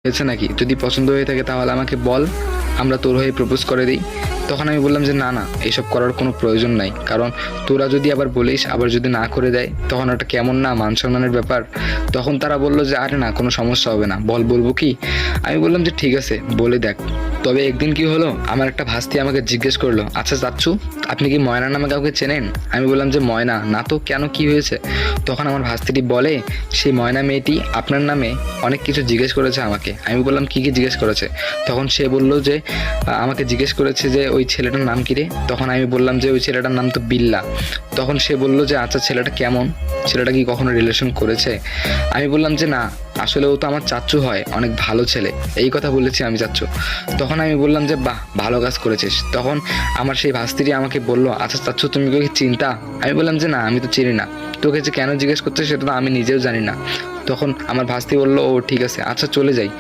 হয়েছে নাকি? যদি পছন্দ হয়ে থাকে তাহলে আমাকে বল, আমরা তোর হয়ে প্রপোজ করে দিই। তখন আমি বললাম যে না না, এসব করার কোনো প্রয়োজন নাই, কারণ তোরা যদি আবার বলিস আবার যদি না করে দেয় তখন ওটা কেমন না, মান সম্মানের ব্যাপার। তখন তারা বললো যে আরে না, কোনো সমস্যা হবে না, বল, বলবো কি? আমি বললাম যে ঠিক আছে, বলে দেখ। তবে একদিন কি হলো, আমার একটা ভাস্তি আমাকে জিজ্ঞেস করলো, আচ্ছা চাচ্ছু, আপনি কি ময়না নামে কাউকে চেনেন? আমি বললাম যে ময়না না তো, কেন, কি হয়েছে? তখন আমার ভাস্তিটি বলে, সেই ময়না মেয়েটি আপনার নামে অনেক কিছু জিজ্ঞেস করেছে আমাকে। আমি বললাম কি কি জিজ্ঞেস করেছে? তখন সে বলল যে আমাকে জিজ্ঞেস করেছে যে ওই ছেলেটার নাম কি রে? তখন আমি বললাম যে ওই ছেলেটার নাম তো বিল্লা। তখন সে বলল যে আচ্ছা ছেলেটা কেমন, ছেলেটা কি কখনো রিলেশন করেছে? আমি বললাম যে না, আসলে ও তো আমার চাচ্চু হয়, অনেক ভালো ছেলে, এই কথা বলেছি আমি চাচ্চু। তখন আমি বললাম যে বাহ, ভালো কাজ করেছিস। তখন আমার সেই ভাস্তিটি আমাকে বললো, আচ্ছা চাচ্চু তুমি কি চিন্তা? আমি বললাম যে না, আমি তো চিনি না, তোকে যে কেন জিজ্ঞেস করছে সেটা তো আমি নিজেও জানি না। তখন আমার ভাস্তি বললো, ও ঠিক আছে, আচ্ছা চলে যাই।